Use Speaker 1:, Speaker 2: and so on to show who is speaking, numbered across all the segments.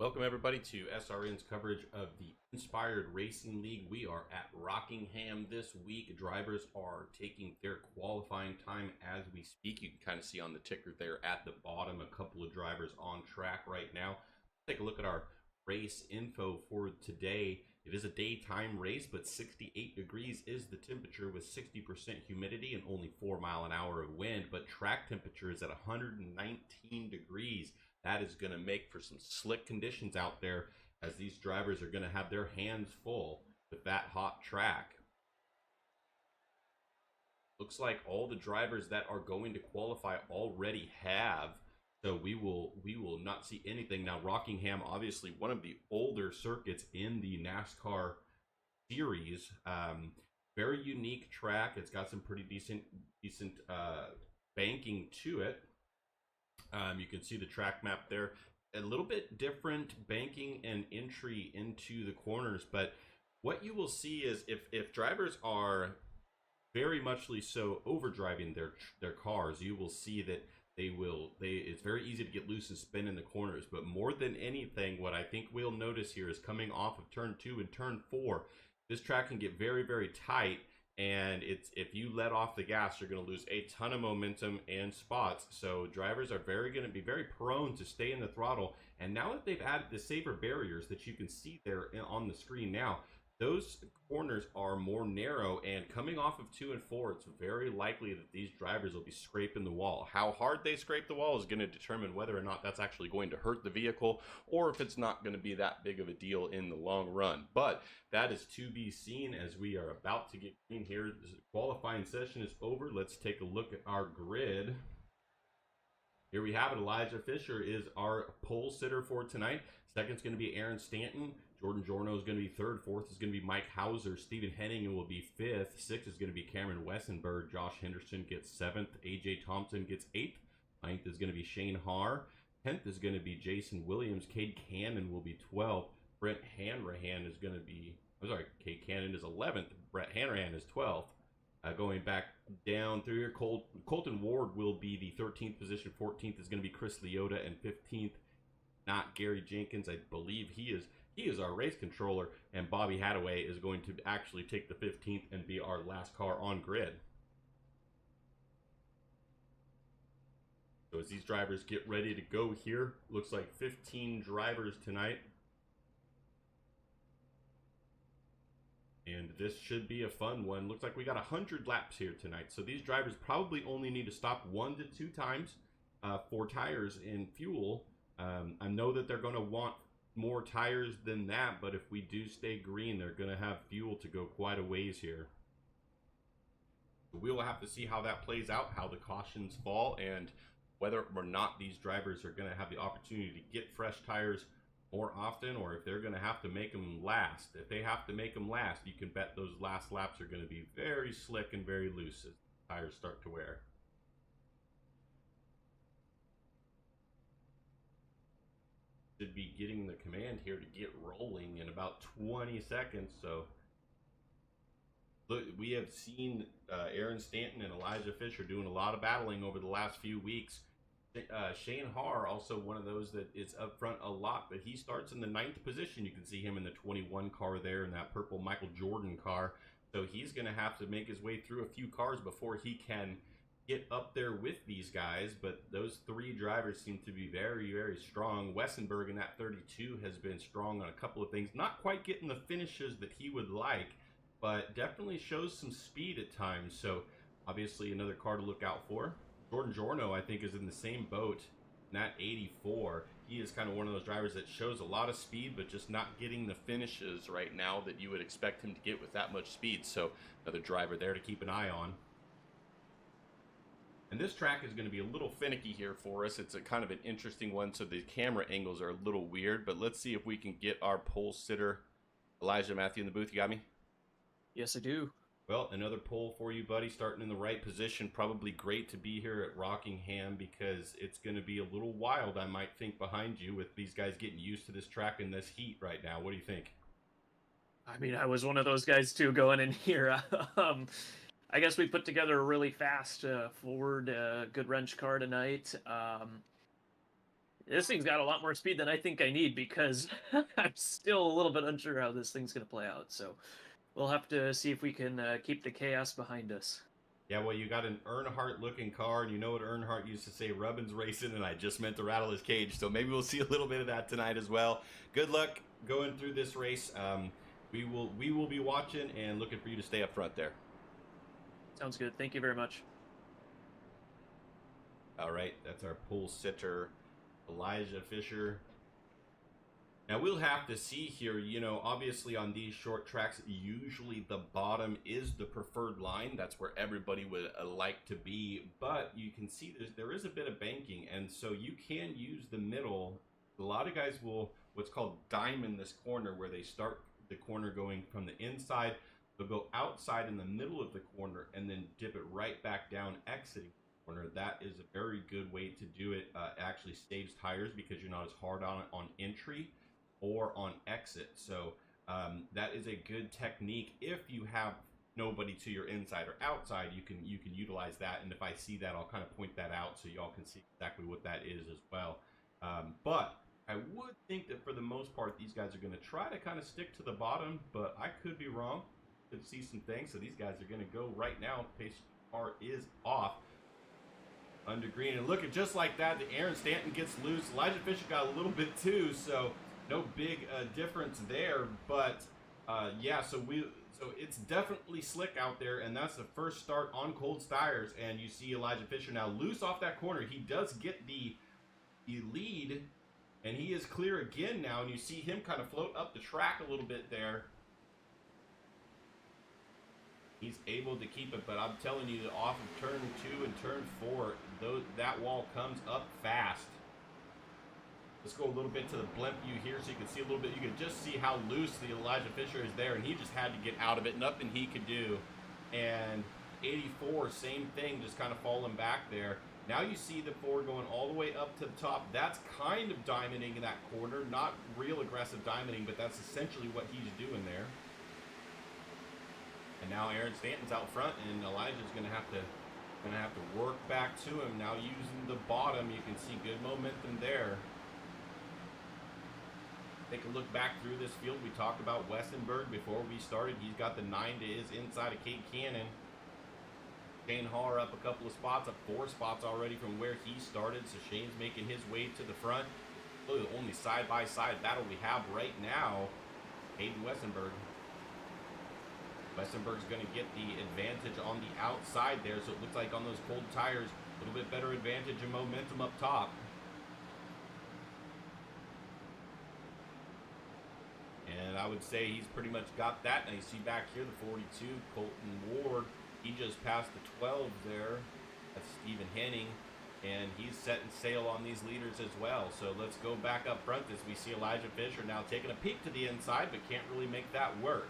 Speaker 1: Welcome everybody to SRN's coverage of the Inspired Racing League. We are at Rockingham this week. Drivers are taking their qualifying time as we speak. You can kind of see on the ticker there at the bottom a couple of drivers on track right now. Take a look at our race info for today. It is a daytime race, but 68 degrees is the temperature with 60% humidity and only 4 mph of wind. But track temperature is at 119 degrees. That is going to make for some slick conditions out there as these drivers are going to have their hands full with that hot track. Looks like all the drivers that are going to qualify already have. So we will not see anything. Now, Rockingham, obviously one of the older circuits in the NASCAR series. Very unique track. It's got some pretty decent banking to it. You can see the track map there. A little bit different banking and entry into the corners, but what you will see is if drivers are very muchly so overdriving their cars, you will see that it's very easy to get loose and spin in the corners. But more than anything, what I think we'll notice here is coming off of turn 2 and turn 4, this track can get very, very tight. And if you let off the gas, you're going to lose a ton of momentum and spots. So drivers are going to be very prone to stay in the throttle. And now that they've added the safer barriers that you can see there on the screen now, those corners are more narrow. And coming off of 2 and 4, it's very likely that these drivers will be scraping the wall. How hard they scrape the wall is going to determine whether or not that's actually going to hurt the vehicle, or if it's not going to be that big of a deal in the long run. But that is to be seen as we are about to get in here. The qualifying session is over. Let's take a look at our grid. Here we have it. Elijah Fisher is our pole sitter for tonight. Second's going to be Aaron Stanton. Jordan Jorno is going to be third. Fourth is going to be Mike Hauser. Stephen Henning will be fifth. Sixth is going to be Cameron Wessenberg. Josh Henderson gets seventh. AJ Thompson gets eighth. Ninth is going to be Shane Haar. 10th is going to be Jason Williams. Cade Cannon will be 12th. Brent Hanrahan is going to be, Cade Cannon is 11th. Brett Hanrahan is 12th. Going back down through here, Colton Ward will be the 13th position. 14th is going to be Chris Leota, and 15th, not Gary Jenkins. I believe he is our race controller, and Bobby Hadaway is going to actually take the 15th and be our last car on grid. So as these drivers get ready to go here, looks like 15 drivers tonight. And this should be a fun one. Looks like we got 100 laps here tonight. So these drivers probably only need to stop 1 to 2 times for tires and fuel. I know that they're going to want more tires than that, but if we do stay green, they're going to have fuel to go quite a ways here. We will have to see how that plays out, how the cautions fall, and whether or not these drivers are going to have the opportunity to get fresh tires more often, or if they're going to have to make them last. If they have to make them last, you can bet those last laps are going to be very slick and very loose as the tires start to wear. Should be getting the command here to get rolling in about 20 seconds. So look, we have seen Aaron Stanton and Elijah Fisher doing a lot of battling over the last few weeks. Shane Haar, also one of those that is up front a lot, but he starts in the 9th position. You can see him in the 21 car there in that purple Michael Jordan car. So he's going to have to make his way through a few cars before he can get up there with these guys. But those 3 drivers seem to be very, very strong. Wessenberg in that 32 has been strong on a couple of things. Not quite getting the finishes that he would like, but definitely shows some speed at times. So obviously another car to look out for. Jordan Jorno, I think, is in the same boat in that 84. He is kind of one of those drivers that shows a lot of speed, but just not getting the finishes right now that you would expect him to get with that much speed. So another driver there to keep an eye on. And this track is going to be a little finicky here for us. It's a kind of an interesting one, so the camera angles are a little weird. But let's see if we can get our pole sitter, Elijah Matthew, in the booth. You got me?
Speaker 2: Yes, I do.
Speaker 1: Well, another pole for you, buddy, starting in the right position. Probably great to be here at Rockingham because it's going to be a little wild, I might think, behind you with these guys getting used to this track and this heat right now. What do you think?
Speaker 2: I mean, I was one of those guys, too, going in here. I guess we put together a really fast Ford good wrench car tonight. This thing's got a lot more speed than I think I need because I'm still a little bit unsure how this thing's going to play out. So we'll have to see if we can keep the chaos behind us.
Speaker 1: Yeah, well, you got an Earnhardt looking car, and you know what Earnhardt used to say, Rubbin's racing, and I just meant to rattle his cage. So maybe we'll see a little bit of that tonight as well. Good luck going through this race. We will be watching and looking for you to stay up front there.
Speaker 2: Sounds good. Thank you very much.
Speaker 1: All right, that's our pole sitter, Elijah Fisher. Now we'll have to see here, obviously on these short tracks, usually the bottom is the preferred line. That's where everybody would like to be. But you can see there is a bit of banking, and so you can use the middle. A lot of guys will what's called diamond this corner, where they start the corner going from the inside. They'll go outside in the middle of the corner and then dip it right back down, exiting the corner. That is a very good way to do it. It actually saves tires because you're not as hard on it on entry or on exit. So that is a good technique. If you have nobody to your inside or outside, you can utilize that. And if I see that, I'll kind of point that out so y'all can see exactly what that is as well. But I would think that for the most part, these guys are going to try to kind of stick to the bottom, but I could be wrong. Could see some things. So these guys are going to go right now. Pace car is off under green. And look at just like that, the Aaron Stanton gets loose. Elijah Fisher got a little bit too, so no big difference there. But yeah, so it's definitely slick out there, and that's the first start on cold tires. And you see Elijah Fisher now loose off that corner. He does get the lead, and he is clear again now. And you see him kind of float up the track a little bit there. He's able to keep it, but I'm telling you, off of turn 2 and turn 4, that wall comes up fast. Let's go a little bit to the blimp view here so you can see a little bit. You can just see how loose the Elijah Fisher is there, and he just had to get out of it. Nothing he could do. And 84, same thing, just kind of falling back there. Now you see the Ford going all the way up to the top. That's kind of diamonding in that corner. Not real aggressive diamonding, but that's essentially what he's doing there. And now Aaron Stanton's out front, and Elijah's gonna have to work back to him. Now using the bottom, you can see good momentum there. Take a look back through this field. We talked about Westenberg before we started. He's got the 9 to his inside of Kate Cannon. Shane Haar up a couple of spots, up 4 spots already from where he started. So Shane's making his way to the front. Really the only side-by-side battle we have right now. Hayden Westenberg. Westenberg's going to get the advantage on the outside there, so it looks like on those cold tires, a little bit better advantage and momentum up top. And I would say he's pretty much got that. Now you see back here the 42, Colton Ward. He just passed the 12 there. That's Stephen Henning. And he's setting sail on these leaders as well. So let's go back up front as we see Elijah Fisher now taking a peek to the inside, but can't really make that work.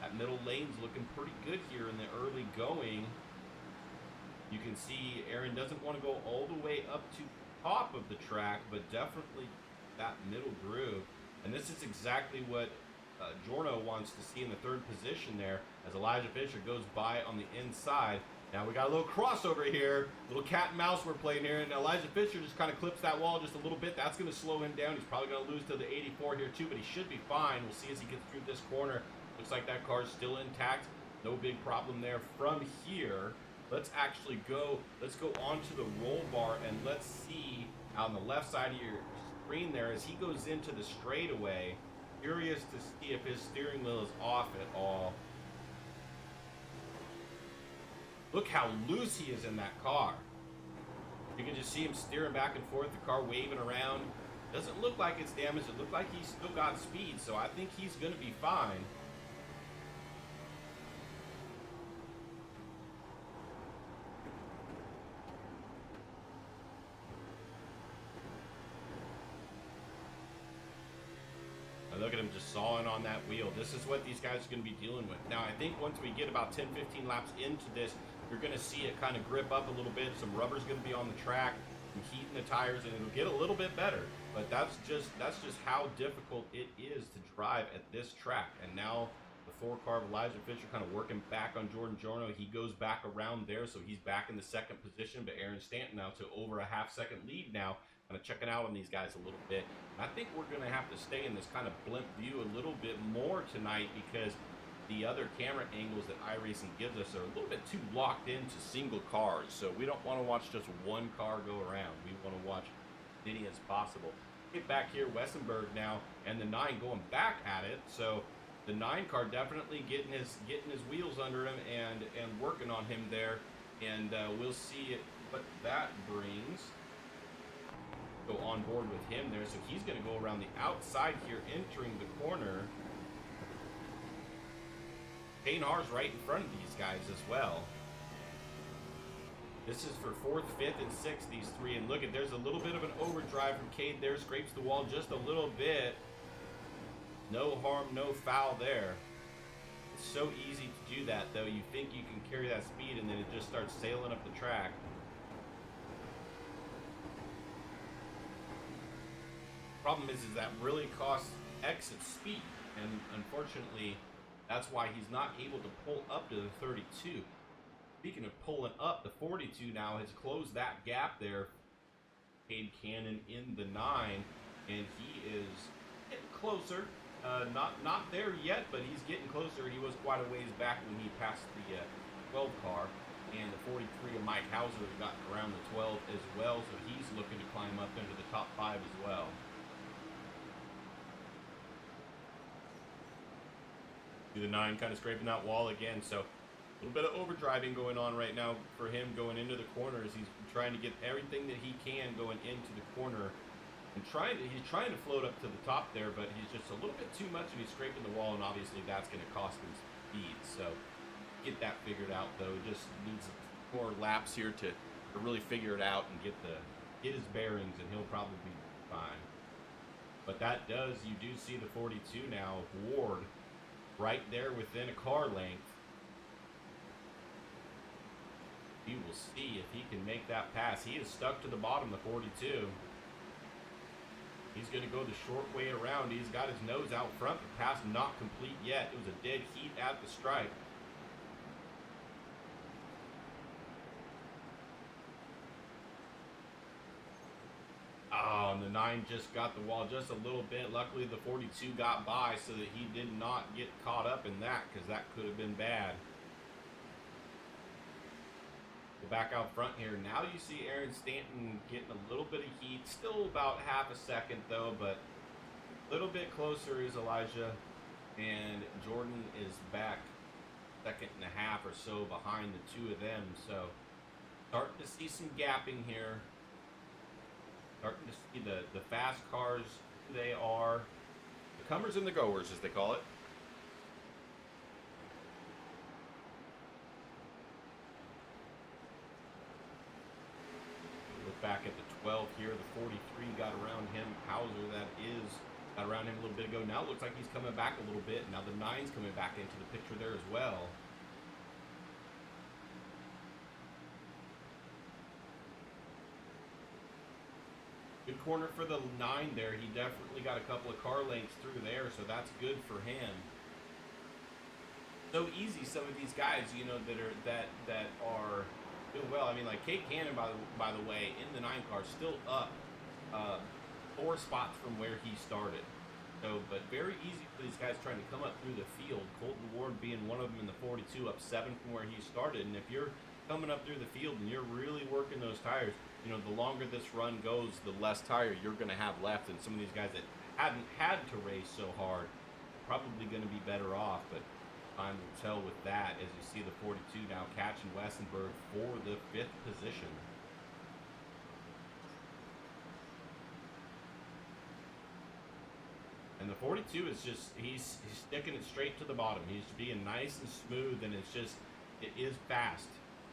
Speaker 1: That middle lane's looking pretty good here in the early going. You can see Aaron doesn't want to go all the way up to the top of the track, but definitely that middle groove. And this is exactly what Jorno wants to see in the 3rd position there as Elijah Fisher goes by on the inside. Now we got a little crossover here, little cat and mouse we're playing here, and Elijah Fisher just kind of clips that wall just a little bit. That's going to slow him down. He's probably going to lose to the 84 here too, but he should be fine. We'll see as he gets through this corner. Looks like that car's still intact. No big problem there. From here, let's actually go onto the roll bar, and let's see on the left side of your screen there as he goes into the straightaway. Curious to see if his steering wheel is off at all. Look how loose he is in that car. You can just see him steering back and forth, the car waving around. Doesn't look like it's damaged. It looked like he's still got speed, so I think he's going to be fine. Look at him just sawing on that wheel. This is what these guys are going to be dealing with. Now, I think once we get about 10, 15 laps into this, you're going to see it kind of grip up a little bit. Some rubber's going to be on the track, some heat in the tires, and it'll get a little bit better. But that's just how difficult it is to drive at this track. And now the 4 car of Elijah Fisher kind of working back on Jordan Giorno. He goes back around there, so he's back in the second position. But Aaron Stanton now to over a half-second lead now, kind of checking out on these guys a little bit. And I think we're going to have to stay in this kind of blimp view a little bit more tonight because the other camera angles that iRacing gives us are a little bit too locked into single cars. So we don't want to watch just one car go around. We want to watch as many as possible. Get back here, Wessenberg now, and the 9 going back at it. So the 9 car definitely getting his wheels under him and working on him there. And we'll see what that brings. Go on board with him there. So he's going to go around the outside here, entering the corner. Payne Har's right in front of these guys as well. This is for 4th, 5th, and 6th, these 3. And look at, there's a little bit of an overdrive from Cade there. Scrapes the wall just a little bit. No harm, no foul there. It's so easy to do that, though. You think you can carry that speed, and then it just starts sailing up the track. Problem is that really costs exit speed. And unfortunately, that's why he's not able to pull up to the 32. Speaking of pulling up, the 42 now has closed that gap there. Cade Cannon in the 9, and he is getting closer. Not there yet, but he's getting closer. He was quite a ways back when he passed the 12 car, and the 43 of Mike Hauser got around the 12 as well, so he's looking to climb up into the top 5 as well. The 9 kind of scraping that wall again, so a little bit of overdriving going on right now for him going into the corners. He's trying to get everything that he can going into the corner, and he's trying to float up to the top there, but he's just a little bit too much, and he's scraping the wall, and obviously that's going to cost him speed. So get that figured out, though. Just needs more laps here to really figure it out and get his bearings, and he'll probably be fine. But that does, you do see the 42 now, Ward, right there within a car length. We will see if he can make that pass. He is stuck to the bottom, the 42. He's going to go the short way around. He's got his nose out front. The pass not complete yet. It was a dead heat at the stripe. Oh, and the 9 just got the wall just a little bit. Luckily, the 42 got by so that he did not get caught up in that, because that could have been bad. Back out front here. Now you see Aaron Stanton getting a little bit of heat. Still about half a second, though, but a little bit closer is Elijah. And Jordan is back 1.5 seconds or so behind the 2 of them. So starting to see some gapping here. Starting to see the fast cars, who they are. The comers and the goers, as they call it. Look back at the 12 here. The 43 got around him. Hauser, got around him a little bit ago. Now it looks like he's coming back a little bit. Now the 9's coming back into the picture there as well. Good corner for the 9 there. He definitely got a couple of car lengths through there, so that's good for him. So easy, some of these guys, you know, that are doing well. I mean, like Cade Cannon, by the way, in the 9 car, still up 4 spots from where he started. So, but very easy for these guys trying to come up through the field. Colton Ward being one of them in the 42, up 7 from where he started. And if you're coming up through the field and you're really working those tires, you know, the longer this run goes, the less tire you're going to have left. And some of these guys that hadn't had to race so hard, probably going to be better off. But time will tell with that, as you see the 42 now catching Wessenberg for the 5th position. And the 42 is just, he's sticking it straight to the bottom. He's being nice and smooth, and it is fast.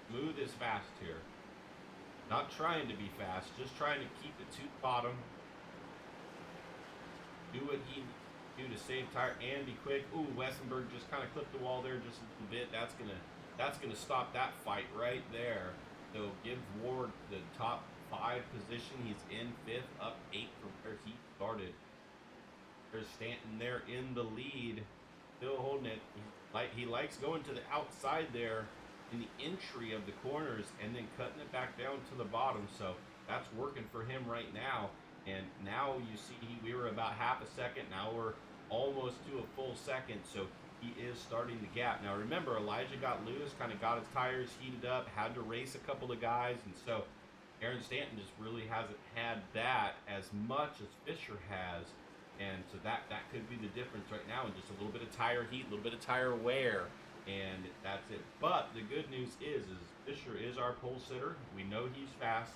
Speaker 1: Smooth is fast here. Not trying to be fast, just trying to keep it to the bottom. Do what he do to save tire and be quick. Ooh, Wessenberg just kind of clipped the wall there just a little bit. That's gonna stop that fight right there. So give Ward the top 5 position. He's in 5th, up 8 from where he started. There's Stanton there in the lead. still holding it. He likes going to the outside there in the entry of the corners and then cutting it back down to the bottom. So that's working for him right now. And now you see we were about half a second. Now we're almost to a full second. So he is starting the gap. Now remember, Elijah got loose, kind of got his tires heated up, had to race a couple of guys. And so Aaron Stanton just really hasn't had that as much as Fisher has. And so that could be the difference right now, and just a little bit of tire heat, a little bit of tire wear, and that's it. But the good news is Fisher is our pole sitter. We know he's fast,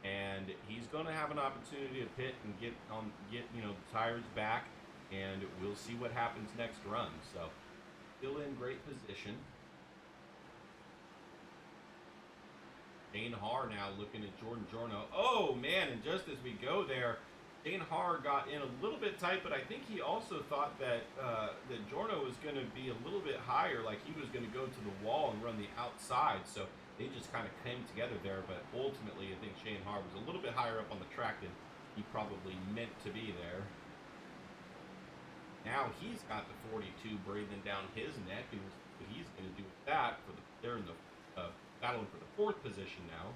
Speaker 1: and he's going to have an opportunity to pit and get the tires back, and we'll see what happens next run. So still in great position. Dane Haar now looking at Jordan Jorno. Oh man! And just as we go there, Dane Haar got in a little bit tight, but I think he also thought that that Jorno was going to be a little bit higher, like he was going to go to the wall and run the outside. So they just kind of came together there. But ultimately, I think Shane Haar was a little bit higher up on the track than he probably meant to be there. Now he's got the 42 breathing down his neck, and what he's going to do with that they're in the battling for the 4th position now.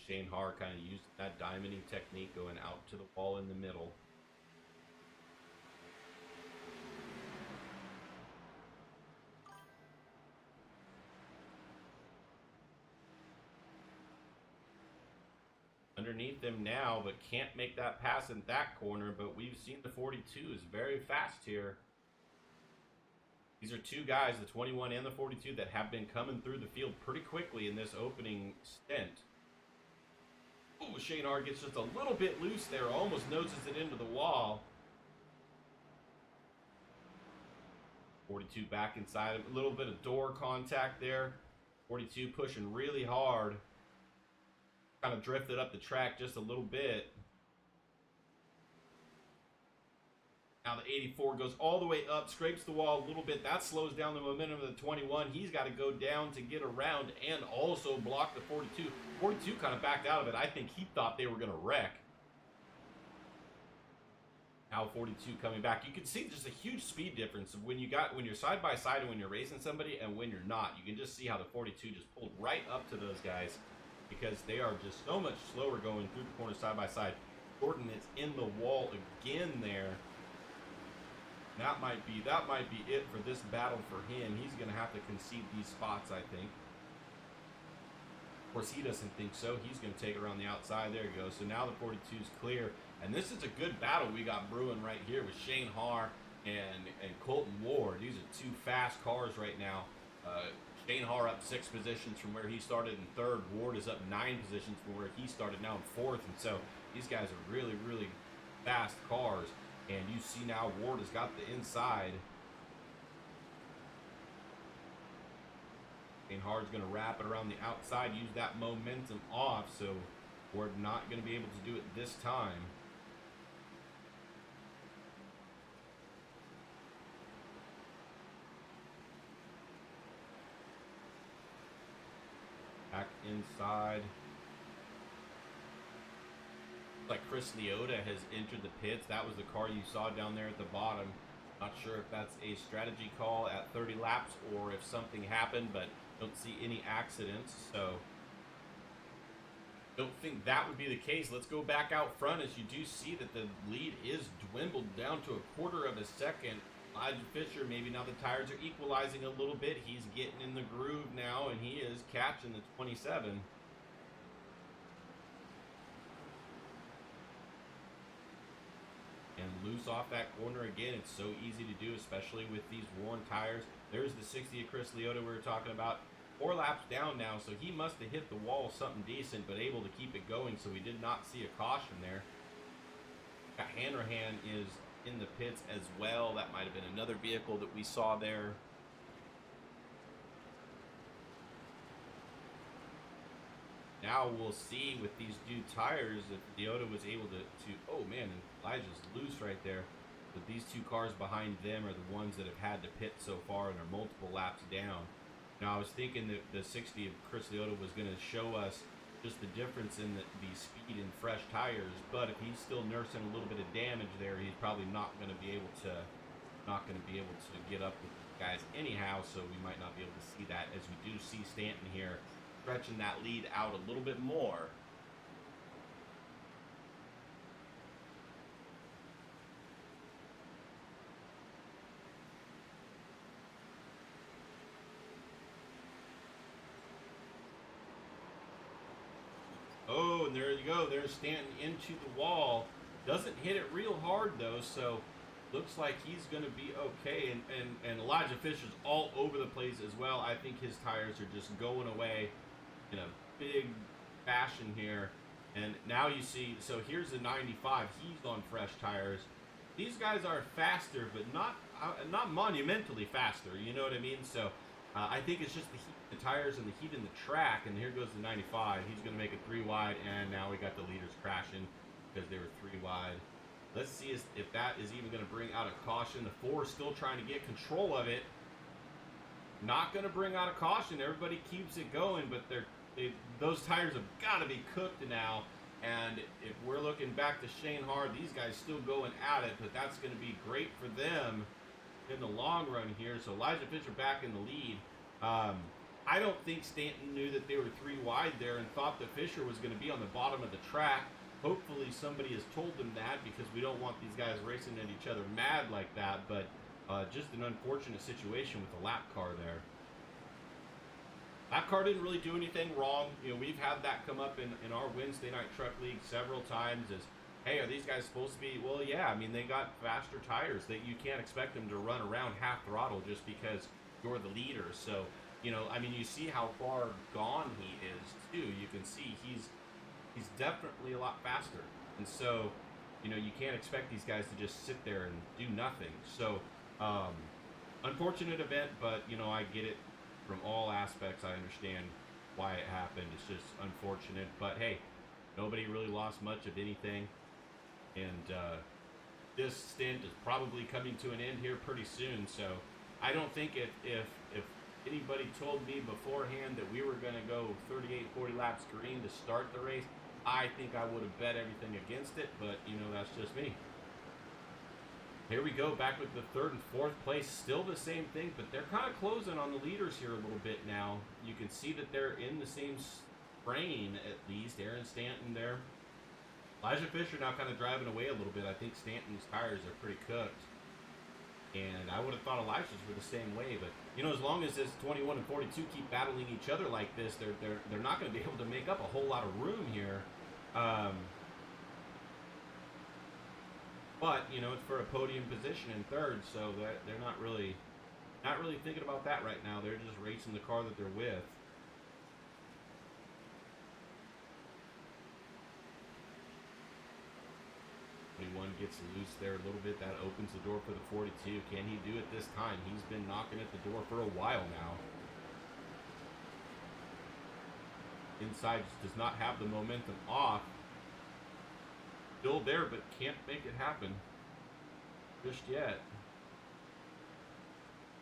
Speaker 1: Shane Haar kind of used that diamonding technique, going out to the wall in the middle. Underneath them now, but can't make that pass in that corner. But we've seen the 42 is very fast here. These are two guys, the 21 and the 42, that have been coming through the field pretty quickly in this opening stint. Ooh, Shane Haar gets just a little bit loose there, almost noses it into the wall. 42 back inside, a little bit of door contact there. 42 pushing really hard. Kind of drifted up the track just a little bit. Now the 84 goes all the way up, scrapes the wall a little bit. That slows down the momentum of the 21. He's got to go down to get around and also block the 42. 42 kind of backed out of it. I think he thought they were going to wreck. Now 42 coming back. You can see just a huge speed difference when you're side by side and when you're racing somebody and when you're not. You can just see how the 42 just pulled right up to those guys because they are just so much slower going through the corner side by side. Jordan is in the wall again there. That might be it for this battle for him. He's going to have to concede these spots, I think. Of course, he doesn't think so. He's going to take it around the outside. There he goes. So now the 42 is clear. And this is a good battle we got brewing right here with Shane Haar and Colton Ward. These are two fast cars right now. Shane Haar up 6 positions from where he started in 3rd. Ward is up 9 positions from where he started now in 4th. And so these guys are really, really fast cars. And you see now Ward has got the inside. Shane Haar's going to wrap it around the outside, use that momentum off. So Ward not going to be able to do it this time. Back inside. Like Chris Leota has entered the pits. That was the car you saw down there at the bottom. Not sure if that's a strategy call at 30 laps or if something happened, but don't see any accidents, so don't think that would be the case. Let's go back out front as you do see that the lead is dwindled down to a quarter of a second. Elijah Fisher, maybe now the tires are equalizing a little bit. He's getting in the groove now, and he is catching the 27. And loose off that corner again. It's so easy to do, especially with these worn tires. There's the 60 of Chris Leota we were talking about. 4 laps down now, so he must have hit the wall something decent, but able to keep it going, so we did not see a caution there. Hanrahan is in the pits as well. That might have been another vehicle that we saw there. Now we'll see with these new tires if Leota was able to oh man, and Elijah's loose right there. But these two cars behind them are the ones that have had to pit so far and are multiple laps down. Now, I was thinking that the 60 of Chris Leota was going to show us just the difference in the speed in fresh tires, but if he's still nursing a little bit of damage there, he's probably not going to be able to get up with these guys anyhow. So we might not be able to see that, as we do see Stanton here stretching that lead out a little bit more. Oh, and there you go. There's Stanton into the wall. Doesn't hit it real hard, though, so looks like he's going to be okay. And Elijah Fisher's all over the place as well. I think his tires are just going away in a big fashion here. And now you see, so here's the 95. He's on fresh tires. These guys are faster, but not monumentally faster. You know what I mean? So I think it's just the heat in the tires and the heat in the track. And here goes the 95. He's going to make it 3 wide, and now we got the leaders crashing because they were 3 wide. Let's see if that is even going to bring out a caution. The 4 is still trying to get control of it. Not going to bring out a caution. Everybody keeps it going, but those tires have got to be cooked now. And if we're looking back to Shane Hard, these guys still going at it, but that's going to be great for them in the long run here. So Elijah Fisher back in the lead. I don't think Stanton knew that they were 3 wide there and thought that Fisher was going to be on the bottom of the track. Hopefully somebody has told them that, because we don't want these guys racing at each other mad like that. But just an unfortunate situation with the lap car there. Lap car didn't really do anything wrong. You know, we've had that come up in our Wednesday Night Truck League several times as, hey, are these guys supposed to be? Well, yeah, I mean, they got faster tires. That you can't expect them to run around half throttle just because you're the leader. So, you know, I mean, you see how far gone he is, too. You can see he's definitely a lot faster. And so, you know, you can't expect these guys to just sit there and do nothing. So, unfortunate event, but, you know, I get it. From all aspects, I understand why it happened. It's just unfortunate, but hey, nobody really lost much of anything, and this stint is probably coming to an end here pretty soon. So I don't think if anybody told me beforehand that we were going to go 38-40 laps green to start the race, I think I would have bet everything against it, but you know, that's just me. Here we go, back with the 3rd and 4th place. Still the same thing, but they're kind of closing on the leaders here a little bit now. You can see that they're in the same frame, at least. Aaron Stanton there. Elijah Fisher now kind of driving away a little bit. I think Stanton's tires are pretty cooked. And I would have thought Elijah's were the same way. But, you know, as long as this 21 and 42 keep battling each other like this, they're not going to be able to make up a whole lot of room here. But, you know, it's for a podium position in 3rd, so that they're not really thinking about that right now. They're just racing the car that they're with. One gets loose there a little bit. That opens the door for the 42. Can he do it this time? He's been knocking at the door for a while now. Inside just does not have the momentum off. Still there, but can't make it happen just yet.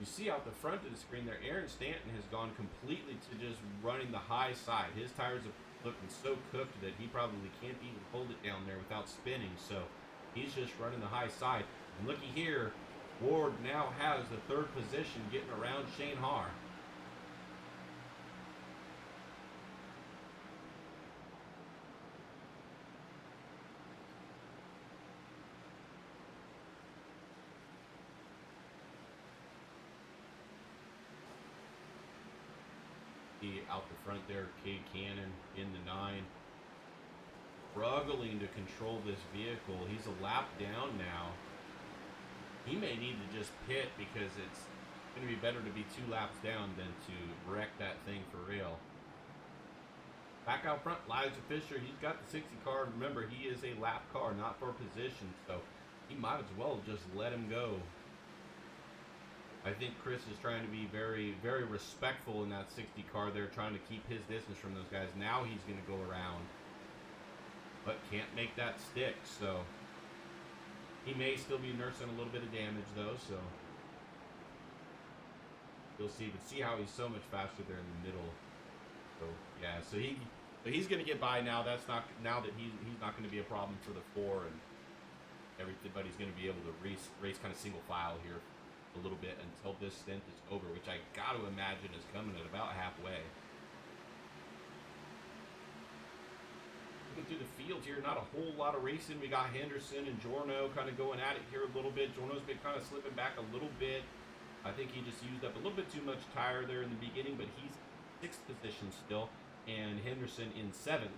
Speaker 1: You see out the front of the screen there, Aaron Stanton has gone completely to just running the high side. His tires are looking so cooked that he probably can't even hold it down there without spinning. So he's just running the high side. And looky here, Ward now has the 3rd position, getting around Shane Har. Out the front there, Cade Cannon in the 9. Struggling to control this vehicle. He's a lap down now. He may need to just pit because it's going to be better to be 2 laps down than to wreck that thing for real. Back out front, Elijah Fisher. He's got the 60 car. Remember, he is a lap car, not for position, so he might as well just let him go. I think Chris is trying to be very, very respectful in that 60 car there, trying to keep his distance from those guys. Now he's going to go around, but can't make that stick, so he may still be nursing a little bit of damage, though, so you'll see, but see how he's so much faster there in the middle. So yeah, he's going to get by now. That's not now that he's not going to be a problem for the 4, and everybody's going to be able to race kind of single file here a little bit until this stint is over, which I got to imagine is coming at about halfway. Looking through the field here, not a whole lot of racing. We got Henderson and Jorno kind of going at it here a little bit. Jorno's been kind of slipping back a little bit. I think he just used up a little bit too much tire there in the beginning, but he's 6th position still, and Henderson in 7th.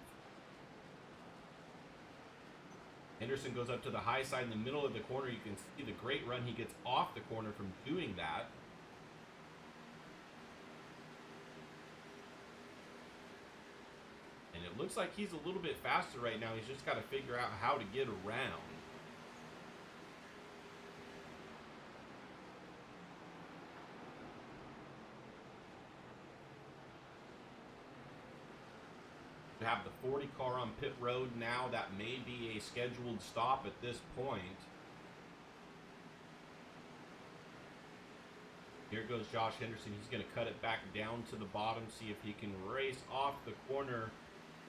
Speaker 1: Henderson goes up to the high side in the middle of the corner. You can see the great run he gets off the corner from doing that. And it looks like he's a little bit faster right now. He's just got to figure out how to get around. We have the 40 car on pit road now. That may be a scheduled stop at this point. Here goes Josh Henderson. He's going to cut it back down to the bottom, see if he can race off the corner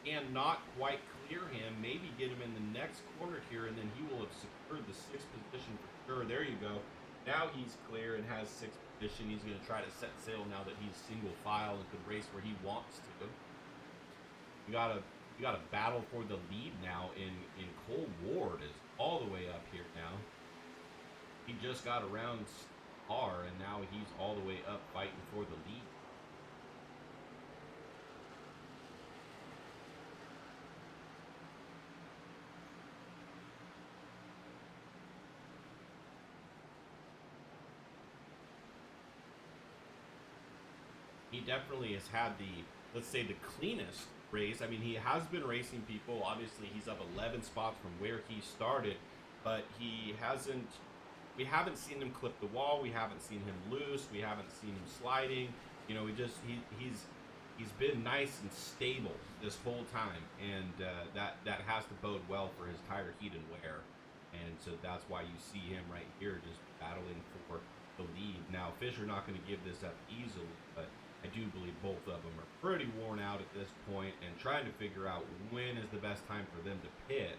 Speaker 1: and not quite clear him. Maybe get him in the next corner here, and then he will have secured the 6th position for sure. There you go. Now he's clear and has 6th position. He's going to try to set sail now that he's single file and can race where he wants to. We got a battle for the lead now in Cole Ward is all the way up here now. He just got around Star, and now he's all the way up fighting for the lead. He definitely has had the, let's say, the cleanest race. I mean, he has been racing people. Obviously, he's up 11 spots from where he started, but he hasn't, we haven't seen him clip the wall. We haven't seen him loose. We haven't seen him sliding. You know, he's been nice and stable this whole time, and that has to bode well for his tire heat and wear. And so that's why you see him right here just battling for the lead. Now, Fisher not going to give this up easily, but I do believe both of them are pretty worn out at this point and trying to figure out when is the best time for them to pit.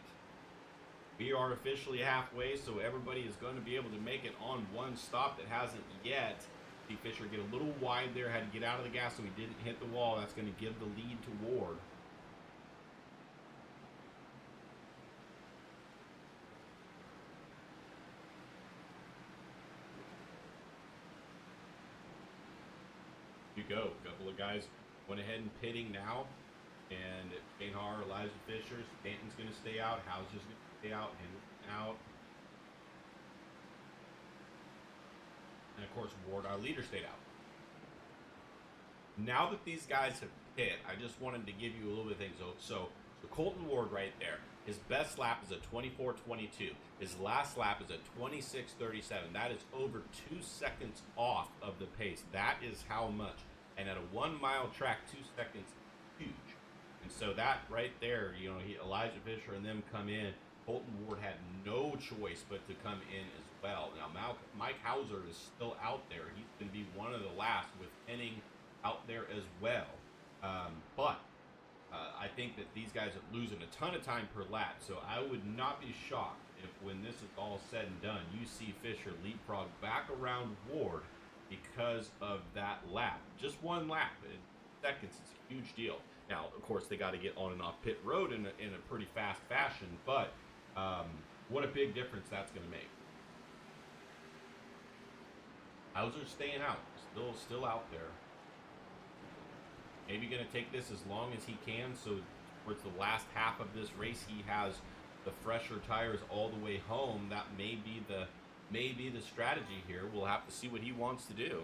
Speaker 1: We are officially halfway, so everybody is going to be able to make it on one stop that hasn't yet. See Fisher get a little wide there, had to get out of the gas so he didn't hit the wall. That's going to give the lead to Ward. You go. A couple of guys went ahead and pitting now. And Kane Har, Elijah Fisher, Stanton's going to stay out. Hauser's going to stay out. Henderson out. And of course, Ward, our leader, stayed out. Now that these guys have pit, I just wanted to give you a little bit of things. So Colton Ward right there. His best lap is a 24:22. His last lap is a 26:37. That is over 2 seconds off of the pace. That is how much. And at a 1 mile track, 2 seconds is huge. And so that right there, you know, Elijah Fisher and them come in. Colton Ward had no choice but to come in as well. Now, Mike Hauser is still out there. He's going to be one of the last with Henning out there as well. But I think that these guys are losing a ton of time per lap. So I would not be shocked if when this is all said and done, you see Fisher leapfrog back around Ward because of that lap. Just one lap in seconds is a huge deal. Now, of course, they got to get on and off pit road in a pretty fast fashion, but what a big difference that's going to make. Hauser's staying out, still out there. Maybe going to take this as long as he can, so towards the last half of this race, he has the fresher tires all the way home. That may be the strategy here. We'll have to see what he wants to do.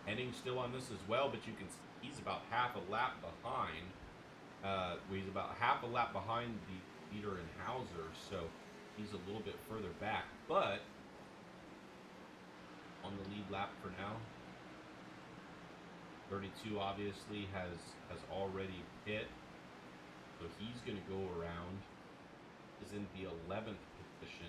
Speaker 1: Henning's still on this as well, but you can see he's about half a lap behind. He's about half a lap behind the leader in Hauser, so he's a little bit further back, but on the lead lap for now. 32 obviously has already hit, so he's going to go around. Is in the 11th position.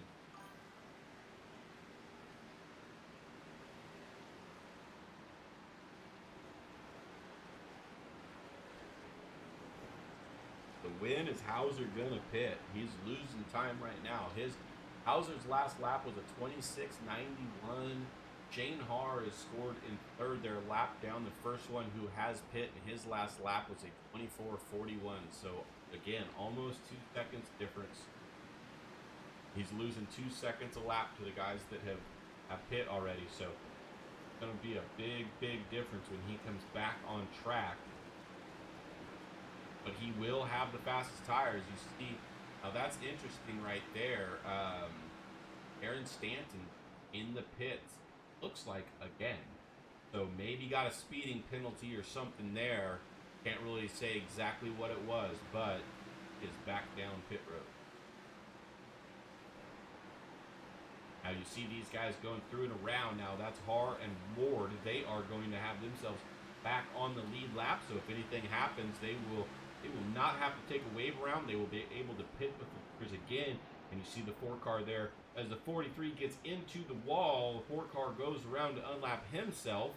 Speaker 1: The win is Hauser gonna pit. He's losing time right now. Hauser's last lap was a 26.91. Shane Haar is scored in third. Their lap down. The first one who has pit, and his last lap was a 24.41. So again, almost 2 seconds difference. He's losing 2 seconds a lap to the guys that have pit already. So it's gonna be a big difference when he comes back on track. But he will have the fastest tires. You see, now that's interesting right there. Aaron Stanton in the pits, looks like again. So maybe got a speeding penalty or something there. Can't really say exactly what it was, but is back down pit road. Now you see these guys going through and around. Now that's Haar and Ward. They are going to have themselves back on the lead lap. So if anything happens, they will not have to take a wave around. They will be able to pit with the cars again. And you see the 4 car there. As the 43 gets into the wall, the 4 car goes around to unlap himself.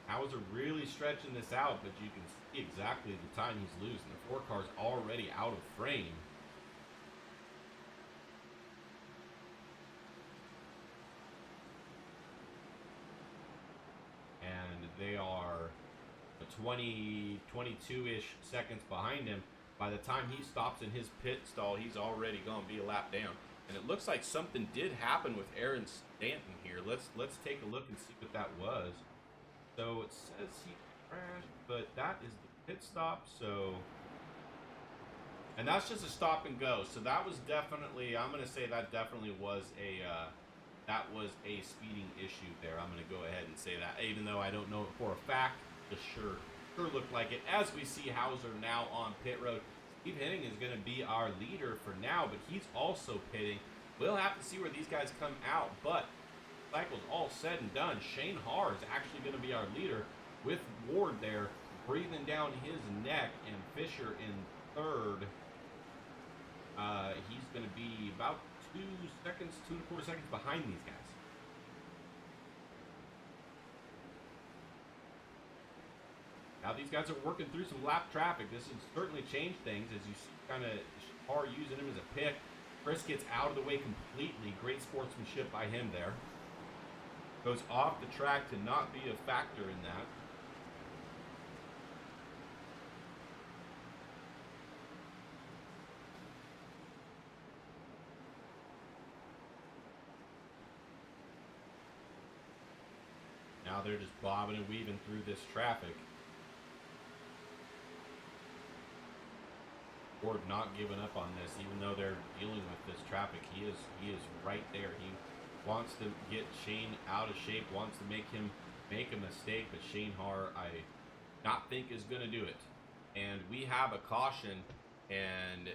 Speaker 1: Hauser really stretching this out, but you can see exactly the time he's losing. The 4 car's already out of frame. They are 22-ish seconds behind him. By the time he stops in his pit stall, he's already going to be a lap down. And it looks like something did happen with Aaron Stanton here. Let's take a look and see what that was. So it says he crashed, but that is the pit stop. So, and that's just a stop and go. So that was definitely, I'm going to say that definitely was a speeding issue there. I'm going to go ahead and say that, even though I don't know it for a fact. Just sure looked like it. As we see Hauser now on pit road. Steve Henning is going to be our leader for now, but he's also pitting. We'll have to see where these guys come out, but cycle's all said and done. Shane Haar is actually going to be our leader with Ward there breathing down his neck, and Fisher in third. He's going to be about 2 to 4 seconds behind these guys. Now these guys are working through some lap traffic. This has certainly changed things as you see kind of Haar using him as a pick. Chris gets out of the way completely. Great sportsmanship by him there. Goes off the track to not be a factor in that. Now they're just bobbing and weaving through this traffic. Ford not giving up on this, even though they're dealing with this traffic. He is right there. He wants to get Shane out of shape, wants to make him make a mistake, but Shane Haar, I not think is going to do it. And we have a caution, and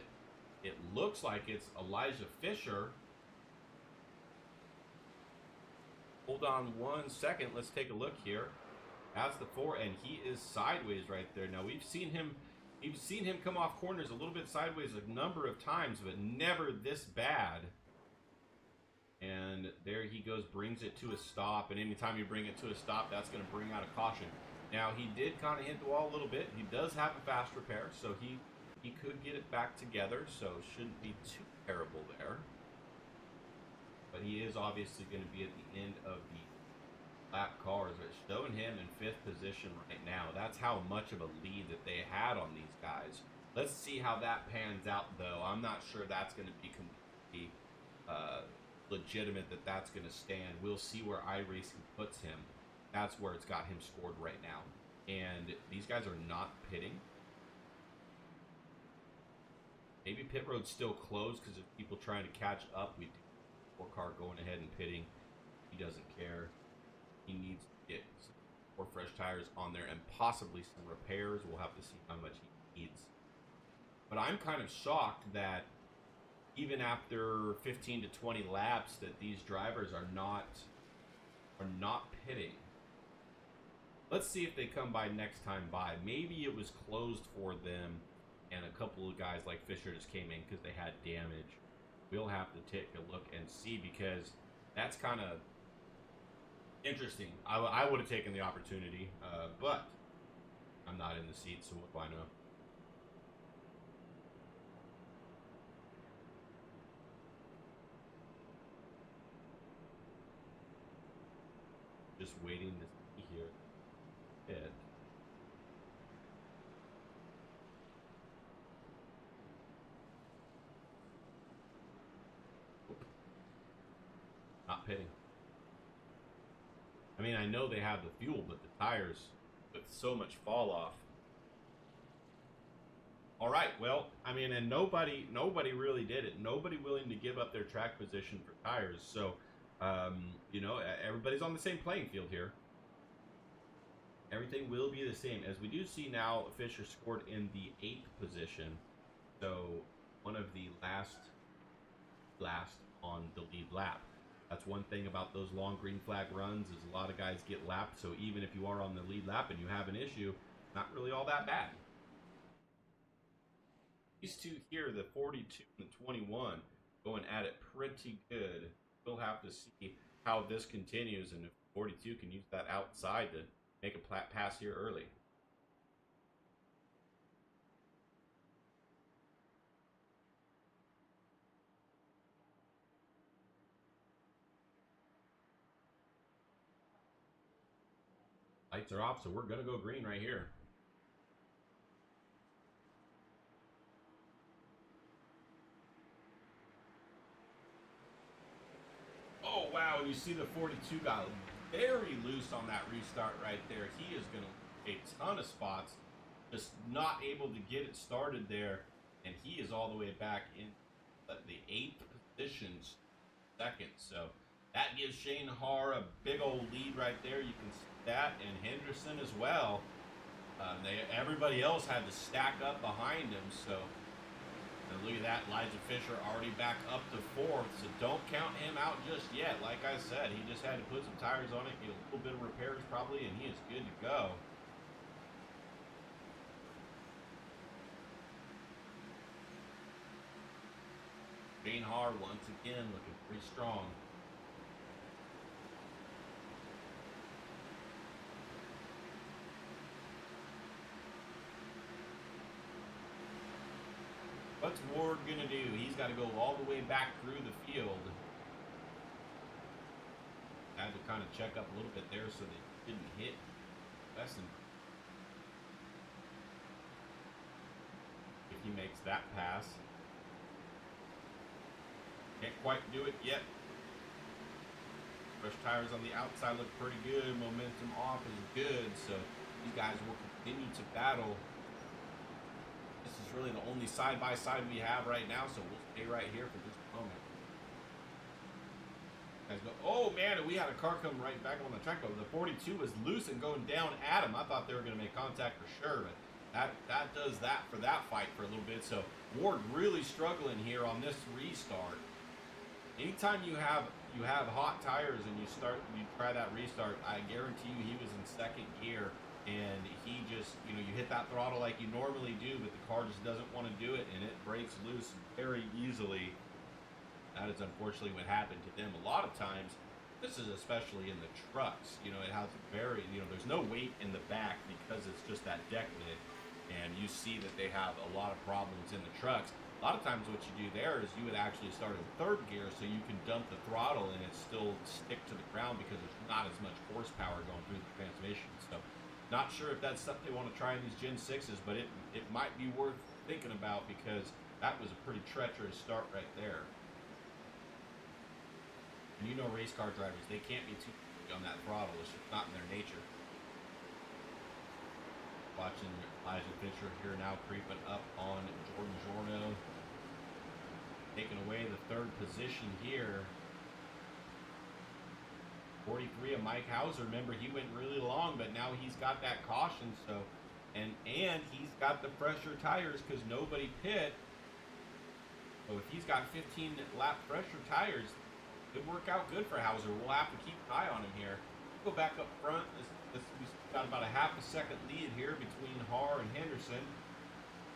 Speaker 1: it looks like it's Elijah Fisher. Hold on 1 second. Let's take a look here. That's the 4, and he is sideways right there. Now we've seen him come off corners a little bit sideways a number of times, but never this bad. And there he goes, brings it to a stop. And anytime you bring it to a stop, that's going to bring out a caution. Now he did kind of hit the wall a little bit. He does have a fast repair, so he could get it back together. So shouldn't be too terrible there. But he is obviously going to be at the end of the lap cars, but showing him in 5th position right now. That's how much of a lead that they had on these guys. Let's see how that pans out, though. I'm not sure that's going to be completely legitimate, that's going to stand. We'll see where iRacing puts him. That's where it's got him scored right now. And these guys are not pitting. Maybe pit road's still closed because of people trying to catch up. We do 4 car going ahead and pitting. He doesn't care. He needs to get some more fresh tires on there and possibly some repairs. We'll have to see how much he needs. But I'm kind of shocked that even after 15 to 20 laps that these drivers are not pitting. Let's see if they come by next time by. Maybe it was closed for them and a couple of guys like Fisher just came in because they had damage. We'll have to take a look and see, because that's kind of interesting. I would have taken the opportunity, but I'm not in the seat, so what do I know? Just waiting to see here. It. Not pitting. I mean, I know they have the fuel, but the tires, with so much fall off. All right, well, I mean, and nobody really did it. Nobody willing to give up their track position for tires. So, everybody's on the same playing field here. Everything will be the same. As we do see now, Fisher scored in the 8th position. So, one of the last on the lead lap. That's one thing about those long green flag runs, is a lot of guys get lapped. So even if you are on the lead lap and you have an issue, not really all that bad. These two here, the 42 and the 21, going at it pretty good. We'll have to see how this continues, and if 42 can use that outside to make a pass here early. Lights are off, so we're going to go green right here. Oh, wow, and you see the 42 got very loose on that restart right there. He is going to a ton of spots, just not able to get it started there, and he is all the way back in the 8th position, second. So that gives Shane Haar a big old lead right there. You can see that, and Henderson as well. Everybody else had to stack up behind him, so and look at that, Elijah Fisher already back up to 4th, so don't count him out just yet. Like I said, he just had to put some tires on it, get a little bit of repairs probably, and he is good to go. Shane Haar once again looking pretty strong. What's Ward going to do? He's got to go all the way back through the field. Had to kind of check up a little bit there so that he didn't hit Wesson. If he makes that pass. Can't quite do it yet. Fresh tires on the outside look pretty good. Momentum off is good. So these guys will continue to battle. This is really the only side-by-side we have right now, so we'll stay right here for just a moment. Guys go, oh man, we had a car come right back on the track, but the 42 was loose and going down at him. I thought they were going to make contact for sure, but that does that for that fight for a little bit. So Ward really struggling here on this restart. Anytime you have hot tires and you try that restart, I guarantee you he was in second gear. And he just, you hit that throttle like you normally do, but the car just doesn't want to do it, and it breaks loose very easily. That is unfortunately what happened to them. A lot of times, this is especially in the trucks, it has very, there's no weight in the back because it's just that deck lid. And you see that they have a lot of problems in the trucks. A lot of times what you do there is you would actually start in 3rd gear so you can dump the throttle and it still stick to the ground because there's not as much horsepower going through the transmission. So not sure if that's something they want to try in these Gen 6s, but it might be worth thinking about because that was a pretty treacherous start right there. And race car drivers, they can't be too on that throttle. It's just not in their nature. Watching Elijah Fisher here now creeping up on Jordan Giorno. Taking away the 3rd position here. 43 of Mike Hauser. Remember, he went really long, but now he's got that caution. So, and he's got the fresher tires because nobody pit. So if he's got 15 lap fresher tires, it could work out good for Hauser. We'll have to keep an eye on him here. Go back up front. We've got about a half a second lead here between Haar and Henderson.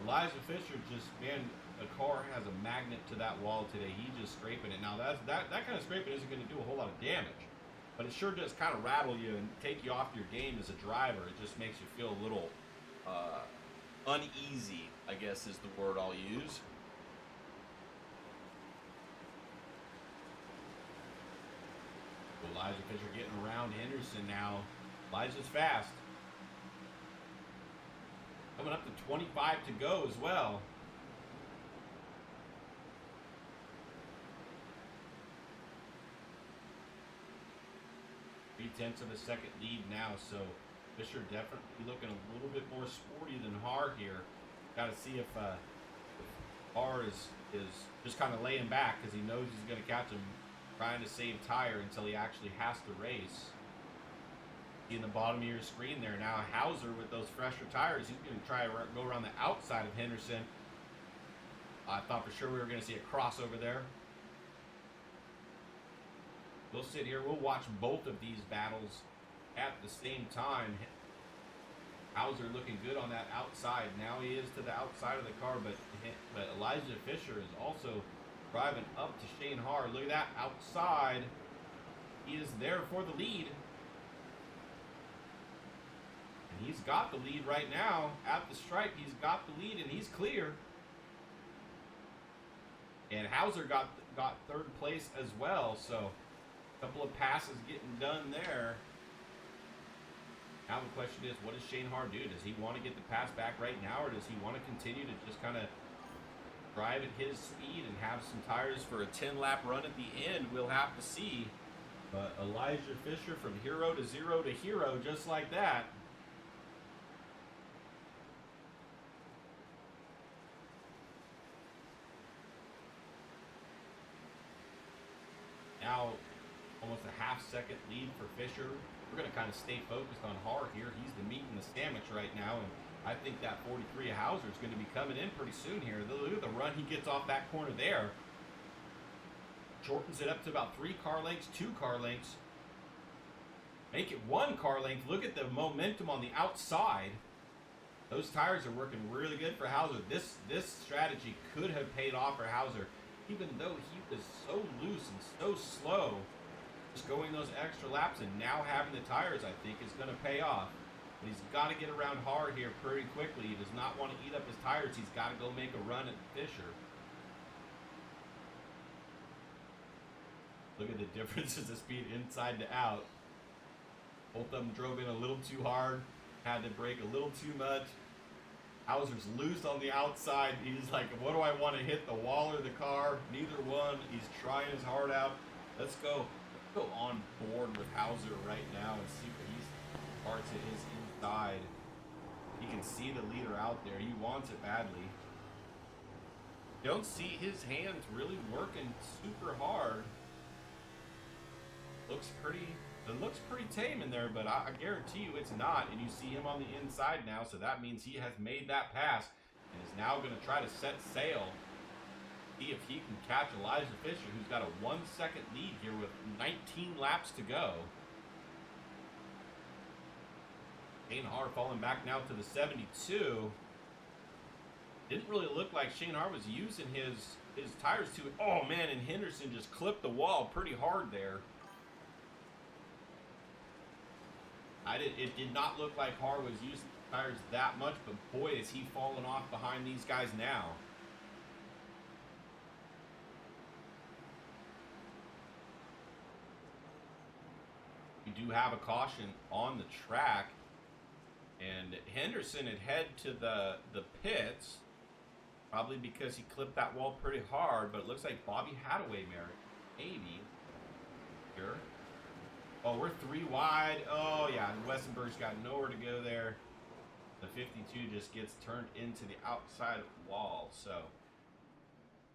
Speaker 1: Elijah Fisher just, man, a car has a magnet to that wall today. He just scraping it. Now that kind of scraping isn't going to do a whole lot of damage, but it sure does kind of rattle you and take you off your game as a driver. It just makes you feel a little uneasy, I guess is the word I'll use. Elijah Fisher getting around Henderson now. Elijah's fast. Coming up to 25 to go as well. Three-tenths of a second lead now, so Fisher definitely looking a little bit more sporty than Har here. Got to see if Har is just kind of laying back because he knows he's going to catch him trying to save tire until he actually has to race. In the bottom of your screen there now, Hauser with those fresher tires, he's going to try to go around the outside of Henderson. I thought for sure we were going to see a crossover there. We'll sit here, we'll watch both of these battles at the same time. Hauser looking good on that outside. Now he is to the outside of the car, but Elijah Fisher is also driving up to Shane Har. Look at that, outside. He is there for the lead. And he's got the lead right now. At the stripe, he's got the lead, and he's clear. And Hauser got third place as well, so a couple of passes getting done there. Now the question is, what does Shane Har do? Does he want to get the pass back right now, or does he want to continue to just kind of drive at his speed and have some tires for a 10-lap run at the end? We'll have to see. But Elijah Fisher from hero to zero to hero, just like that. Now, almost a half-second lead for Fisher. We're going to kind of stay focused on Har here. He's the meat and the sandwich right now, and I think that 43 of Hauser is going to be coming in pretty soon here. Look at the run he gets off that corner there. Shortens it up to about 3 car lengths, 2 car lengths. Make it 1 car length. Look at the momentum on the outside. Those tires are working really good for Hauser. This strategy could have paid off for Hauser, even though he was so loose and so slow. Just going those extra laps and now having the tires, I think, is going to pay off. But he's got to get around Har here pretty quickly. He does not want to eat up his tires. He's got to go make a run at Fisher. Look at the differences of speed inside to out. Both of them drove in a little too hard. Had to brake a little too much. Hauser's loose on the outside. He's like, what do I want to hit, the wall or the car? Neither one. He's trying his heart out. Let's go on board with Hauser right now and see what he's parts of his inside. You can see the leader out there. He wants it badly. Don't see his hands really working super hard. It looks pretty tame in there, but I guarantee you it's not. And you see him on the inside now, so that means he has made that pass and is now going to try to set sail. See if he can catch Elijah Fisher, who's got a 1-second lead here with 19 laps to go. Shane Har falling back now to the 72. Didn't really look like Shane Har was using his tires too. Oh man, and Henderson just clipped the wall pretty hard there. It did not look like Har was using the tires that much, but boy, is he falling off behind these guys now. We do have a caution on the track, and Henderson had head to the pits, probably because he clipped that wall pretty hard, but it looks like Bobby Hadaway maybe here. Oh, we're 3 wide. Oh yeah, Westenberg's got nowhere to go there. The 52 just gets turned into the outside wall, so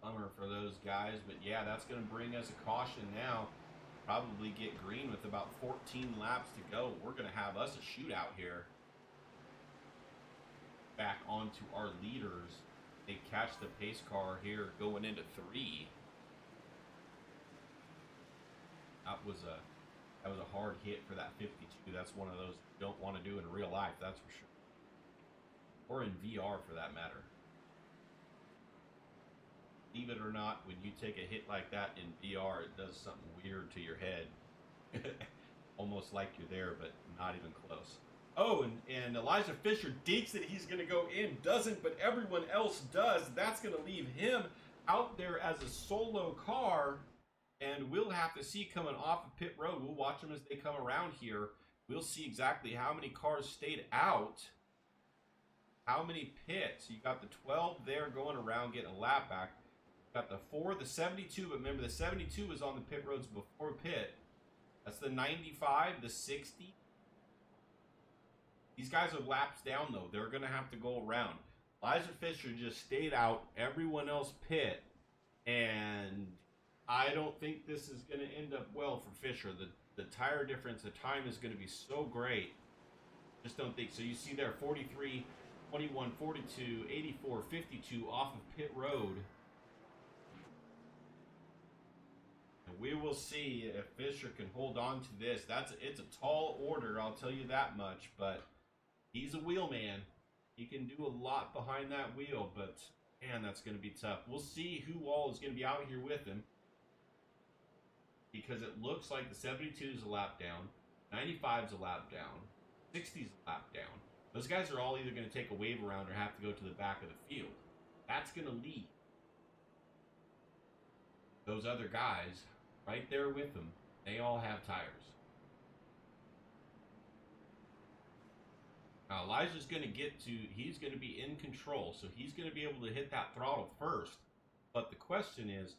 Speaker 1: bummer for those guys. But yeah, that's going to bring us a caution now. Probably get green with about 14 laps to go. We're going to have us a shootout here. Back onto our leaders. They catch the pace car here going into 3. That was a hard hit for that 52. That's one of those you don't want to do in real life, that's for sure. Or in VR for that matter. believe it or not, when you take a hit like that in VR, it does something weird to your head. Almost like you're there, but not even close. Oh, and Elijah Fisher thinks that he's going to go in, doesn't, but everyone else does. That's going to leave him out there as a solo car, and we'll have to see coming off of pit road. We'll watch them as they come around here. We'll see exactly how many cars stayed out, how many pits. You got the 12 there going around getting a lap back. You got the 4, the 72, but remember the 72 was on the pit roads before pit. That's the 95, the 60. These guys are laps down, though. They're going to have to go around. Elijah Fisher just stayed out. Everyone else pit. And I don't think this is going to end up well for Fisher. The tire difference, the time is going to be so great. Just don't think. So you see there, 43, 21, 42, 84, 52 off of pit road. And we will see if Fisher can hold on to this. It's a tall order, I'll tell you that much. But he's a wheelman. He can do a lot behind that wheel, but man, that's going to be tough. We'll see who all is going to be out here with him, because it looks like the 72 is a lap down, 95 is a lap down, 60 is a lap down. Those guys are all either going to take a wave around or have to go to the back of the field. That's going to leave those other guys right there with them. They all have tires. Now, Elijah's going to he's going to be in control, so he's going to be able to hit that throttle first. But the question is,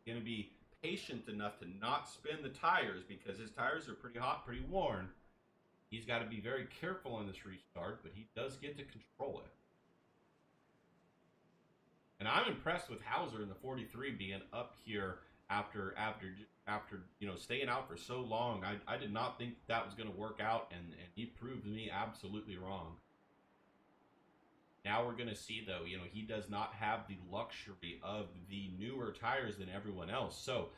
Speaker 1: going to be patient enough to not spin the tires, because his tires are pretty hot, pretty worn. He's got to be very careful on this restart, but he does get to control it. And I'm impressed with Hauser in the 43 being up here after staying out for so long. I did not think that was going to work out, and he proved me absolutely wrong. Now we're going to see, though, he does not have the luxury of the newer tires than everyone else. So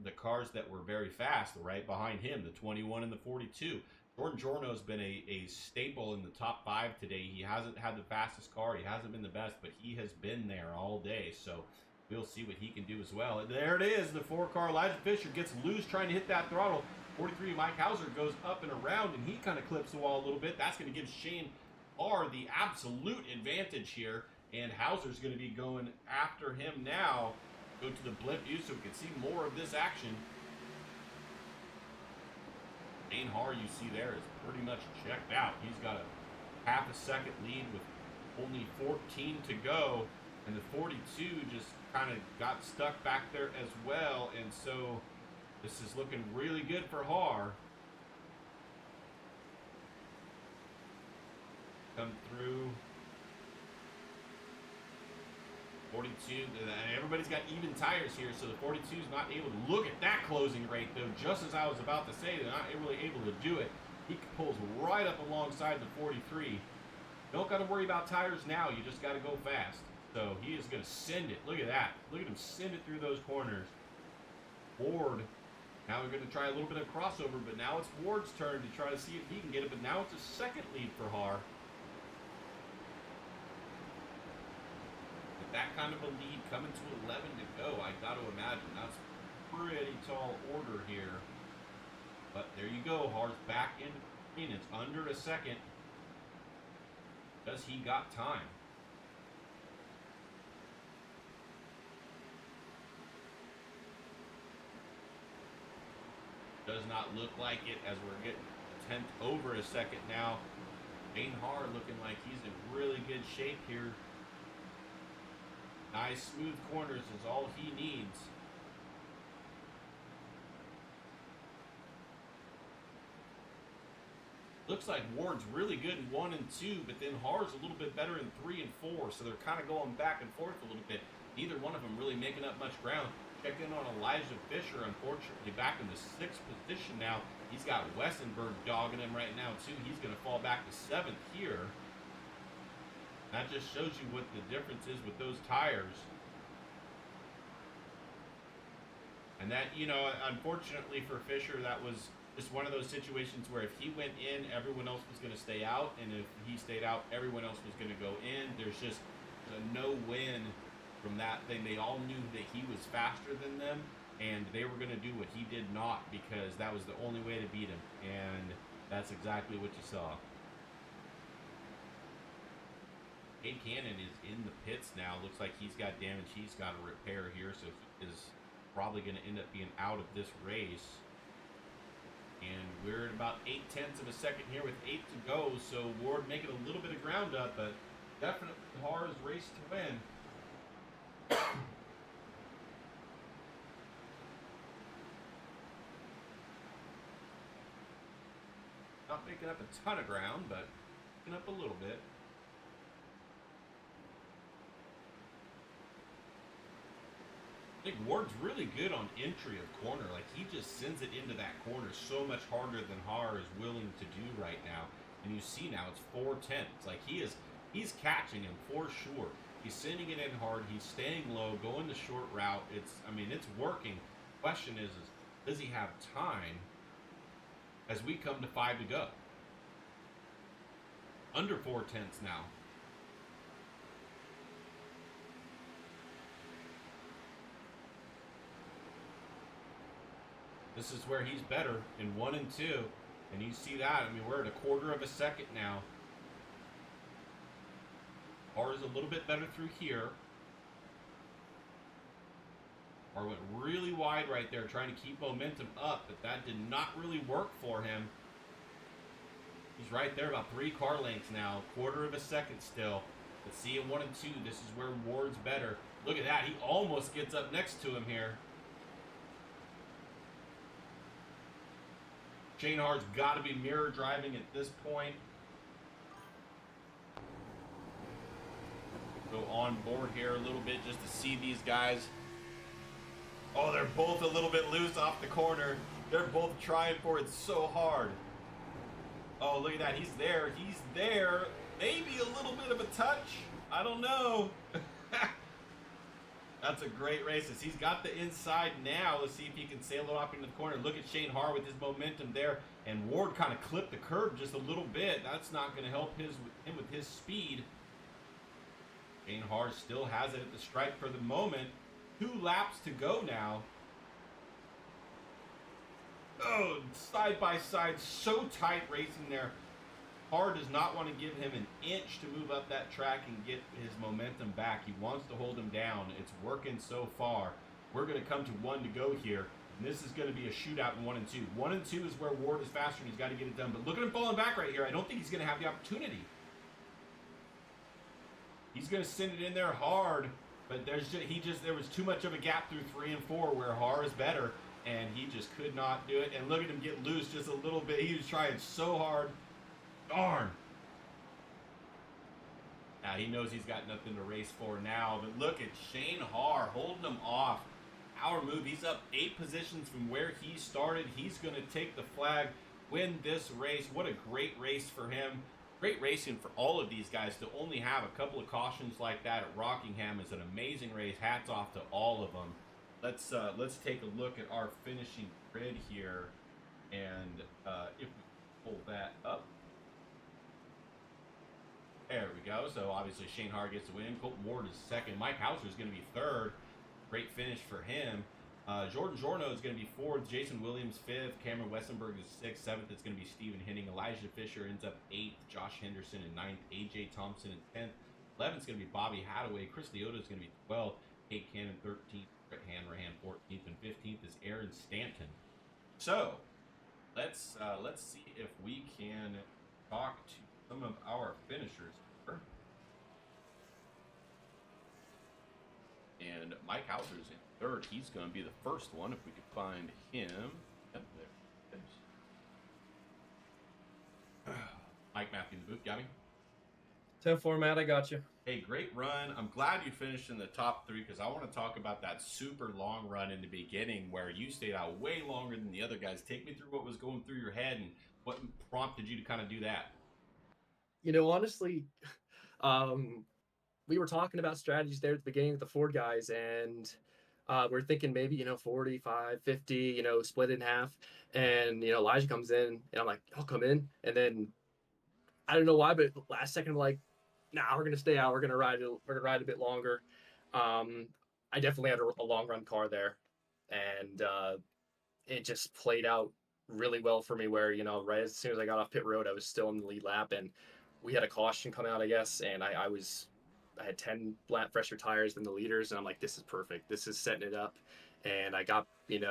Speaker 1: the cars that were very fast right behind him, the 21 and the 42. Jordan Giorno's been a staple in the top 5 today. He hasn't had the fastest car. He hasn't been the best, but he has been there all day. So we'll see what he can do as well. And there it is. The 4-car Elijah Fisher gets loose trying to hit that throttle. 43 Mike Hauser goes up and around, and he kind of clips the wall a little bit. That's going to give Shane R the absolute advantage here. And Hauser's going to be going after him now. Go to the blimp view so we can see more of this action. Shane Har, you see there, is pretty much checked out. He's got a half a second lead with only 14 to go. And the 42 just kind of got stuck back there as well. And so this is looking really good for Har. Come through. 42, and everybody's got even tires here, so the 42 is not able to look at that closing rate, though. Just as I was about to say, they're not really able to do it. He pulls right up alongside the 43. Don't got to worry about tires now. You just got to go fast. So he is going to send it. Look at that. Look at him send it through those corners. Ward. Now we're going to try a little bit of crossover, but now it's Ward's turn to try to see if he can get it. But now it's a second lead for Har. With that kind of a lead coming to 11 to go, I got to imagine that's pretty tall order here. But there you go. Har's back in. It's under a second. Does he got time? Does not look like it, as we're getting a tenth over a second now. Shane Har looking like he's in really good shape here. Nice smooth corners is all he needs. Looks like Ward's really good in 1 and 2, but then Har's a little bit better in 3 and 4, so they're kind of going back and forth a little bit. Neither one of them really making up much ground. Check in on Elijah Fisher, unfortunately, back in the 6th position now. He's got Wessenberg dogging him right now, too. He's going to fall back to 7th here. That just shows you what the difference is with those tires. And that, unfortunately for Fisher, that was just one of those situations where if he went in, everyone else was going to stay out. And if he stayed out, everyone else was going to go in. There's just a no-win from that thing. They all knew that he was faster than them, and they were going to do what he did not because that was the only way to beat him. And that's exactly what you saw. Cade Cannon is in the pits now. Looks like he's got damage he's got to repair here, so he is probably going to end up being out of this race. And we're at about 0.8 of a second here with 8 to go, so Ward making a little bit of ground up, but definitely Har's race to win. Not making up a ton of ground, but making up a little bit. I think Ward's really good on entry of corner. Like, he just sends it into that corner so much harder than Har is willing to do right now. And you see now it's 4/10. Like, he's catching him for sure. He's sending it in hard. He's staying low, going the short route. It's working. Question is does he have time as we come to 5 to go? Under 4/10 now. This is where he's better in 1 and 2. And you see that. We're at 1/4 of a second now. R is a little bit better through here. R went really wide right there trying to keep momentum up, but that did not really work for him. He's right there about 3 car lengths now. 1/4 of a second still. Let's see in 1 and 2. This is where Ward's better. Look at that. He almost gets up next to him here. Shane Hart's got to be mirror driving at this point. Go on board here a little bit just to see these guys. Oh, they're both a little bit loose off the corner. They're both trying for it so hard. Oh, look at that. He's there. He's there. Maybe a little bit of a touch. I don't know. That's a great race. As he's got the inside now. Let's see if he can sail it off into the corner. Look at Shane Har with his momentum there. And Ward kind of clipped the curb just a little bit. That's not going to help him with his speed. Shane Har still has it at the stripe for the moment. 2 laps to go now. Oh, side by side. So tight racing there. Har does not want to give him an inch to move up that track and get his momentum back. He wants to hold him down. It's working so far. We're going to come to 1 to go here. And this is going to be a shootout in 1 and 2. 1 and 2 is where Ward is faster and he's got to get it done. But look at him falling back right here. I don't think he's going to have the opportunity. He's going to send it in there hard. But there was too much of a gap through 3 and 4 where Har is better. And he just could not do it. And look at him get loose just a little bit. He was trying so hard. Darn. Now he knows he's got nothing to race for now, but look at Shane Har holding him off. Power move. He's up 8 positions from where he started. He's going to take the flag, win this race. What a great race for him. Great racing for all of these guys. To only have a couple of cautions like that at Rockingham is an amazing race. Hats off to all of them. Let's take a look at our finishing grid here, and if we pull that up. There we go. So obviously Shane Har gets the win. Colton Ward is second. Mike Hauser is going to be third. Great finish for him. Jordan Jorno is going to be fourth. Jason Williams fifth. Cameron Westenberg is sixth. Seventh is going to be Stephen Henning. Elijah Fisher ends up eighth. Josh Henderson in ninth. AJ Thompson in 10th. 11th is going to be Bobby Hadaway. Chris Leota is going to be 12th. Kate Cannon 13th. Brett Hanrahan 14th. And 15th is Aaron Stanton. So let's see if we can talk to some of our finishers here. And Mike Hauser's in third. He's going to be the first one if we could find him. Yep, there. Mike Matthew in the booth, got me?
Speaker 3: 10 format, I got you.
Speaker 1: Hey, great run. I'm glad you finished in the top 3 because I want to talk about that super long run in the beginning where you stayed out way longer than the other guys. Take me through what was going through your head and what prompted you to kind of do that.
Speaker 3: Honestly, we were talking about strategies there at the beginning with the Ford guys, and we're thinking maybe, 45, 50, split in half. And, Elijah comes in, and I'm like, I'll come in. And then I don't know why, but last second, I'm like, nah, we're going to stay out. We're going to ride a bit longer. I definitely had a long run car there, and it just played out really well for me. Where right as soon as I got off pit road, I was still in the lead lap, and we had a caution come out, I guess, and I had 10 lap fresher tires than the leaders, and I'm like, this is perfect. This is setting it up. And I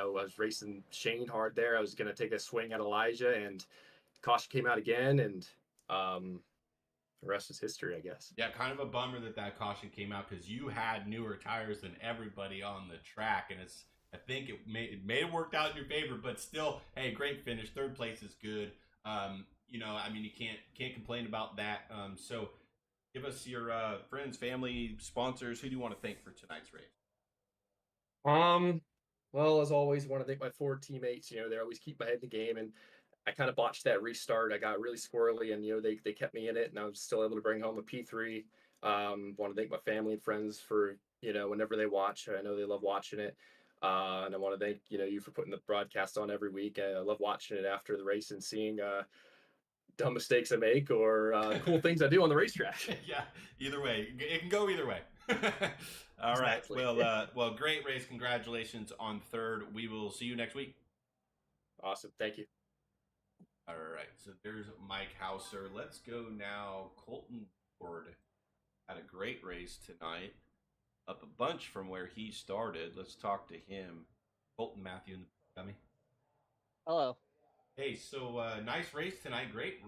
Speaker 3: was racing Shane hard there. I was gonna take a swing at Elijah, and caution came out again, and um, the rest is history, I guess.
Speaker 1: Yeah, kind of a bummer that caution came out because you had newer tires than everybody on the track, and I think it may have worked out in your favor, but still, hey, great finish. Third place is good. I mean, you can't complain about that. So give us your friends, family, sponsors. Who do you want to thank for tonight's race?
Speaker 3: Um, well, as always, I want to thank my Ford teammates. They always keep my head in the game, and I kind of botched that restart. I got really squirrely, and they kept me in it, and I was still able to bring home a P3. Want to thank my family and friends for whenever they watch. I know they love watching it, and I want to thank you for putting the broadcast on every week. I love watching it after the race and seeing dumb mistakes I make or cool things I do on the racetrack.
Speaker 1: Yeah, either way, it can go either way. All right.
Speaker 3: Exactly.
Speaker 1: Well, great race. Congratulations on third. We will see you next week.
Speaker 3: Awesome. Thank you.
Speaker 1: All right. So there's Mike Hauser. Let's go now. Colton Ford had a great race tonight, up a bunch from where he started. Let's talk to him. Colton Matthew, dummy.
Speaker 4: Hello.
Speaker 1: Hey, so nice race tonight. Great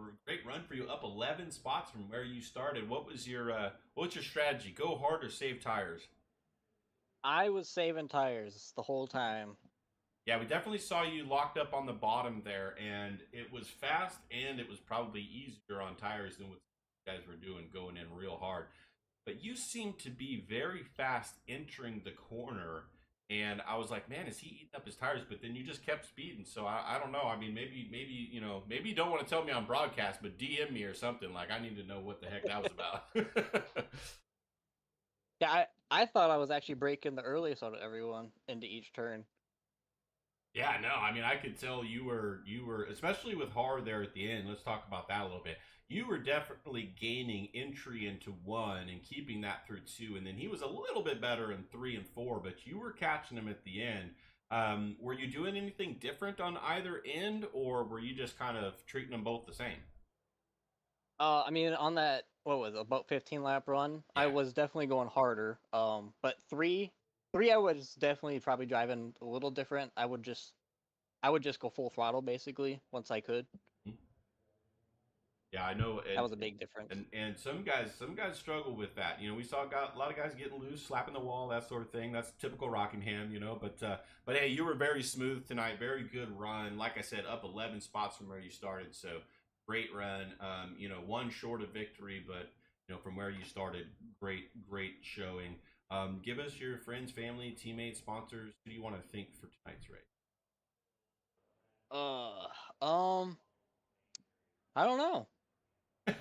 Speaker 1: run for you. Up 11 spots from where you started. What's your strategy? Go hard or save tires?
Speaker 4: I was saving tires the whole time.
Speaker 1: Yeah, we definitely saw you locked up on the bottom there, and it was fast, and it was probably easier on tires than what you guys were doing, going in real hard. But you seemed to be very fast entering the corner, and I was like, man, is he eating up his tires? But then you just kept speeding, so I don't know. I mean, maybe maybe you don't want to tell me on broadcast, but DM me or something. Like, I need to know what the heck that was about.
Speaker 4: Yeah, I thought I was actually breaking the earliest out of everyone into each turn.
Speaker 1: Yeah, no, I mean, I could tell you were, especially with Har there at the end. Let's talk about that a little bit. You were definitely gaining entry into one and keeping that through two, and then he was a little bit better in 3 and 4, but you were catching him at the end. Were you doing anything different on either end, or were you just kind of treating them both the same?
Speaker 4: I mean, on that, what was it, about 15 lap run, I
Speaker 1: Yeah.
Speaker 4: was definitely going harder. But three, I was definitely probably driving a little different. I would just go full throttle basically once I could.
Speaker 1: Yeah, I know,
Speaker 4: That was a big difference.
Speaker 1: and some guys struggle with that. We saw a lot of guys getting loose, slapping the wall, that sort of thing. That's typical Rockingham. But hey, you were very smooth tonight. Very good run. Like I said, up 11 spots from where you started. So great run. One short of victory, but from where you started, great showing. Give us your friends, family, teammates, sponsors. Who do you want to thank for tonight's race?
Speaker 4: I don't know. I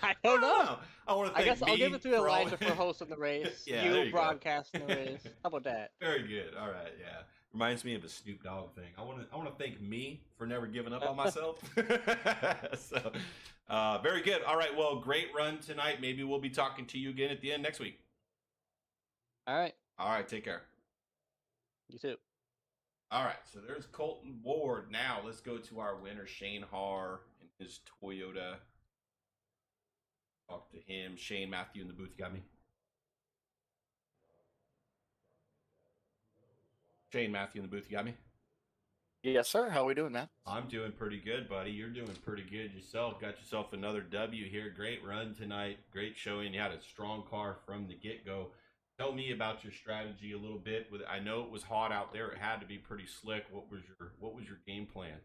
Speaker 1: I
Speaker 4: don't
Speaker 1: don't
Speaker 4: know.
Speaker 1: know. I want to
Speaker 4: I
Speaker 1: thank
Speaker 4: guess I'll give
Speaker 1: me
Speaker 4: it to
Speaker 1: for all.
Speaker 4: Elijah for hosting the race.
Speaker 1: Yeah, there you go.
Speaker 4: Broadcasting the race. How about that?
Speaker 1: Very good. All right, yeah. Reminds me of a Snoop Dogg thing. I want to thank me for never giving up on myself. So, very good. All right. Well, great run tonight. Maybe we'll be talking to you again at the end next week.
Speaker 4: All right.
Speaker 1: All right. Take care.
Speaker 4: You too.
Speaker 1: All right. So there's Colton Ward. Now let's go to our winner, Shane Har, and his Toyota. Talk to him. Shane, Matthew in the booth. You got me? Shane, Matthew in the booth. You got me?
Speaker 5: Yes, sir. How we doing, man?
Speaker 1: I'm doing pretty good, buddy. You're doing pretty good yourself. Got yourself another W here. Great run tonight. Great showing. You had a strong car from the get-go. Tell me about your strategy a little bit. I know it was hot out there. It had to be pretty slick. What was your game plan?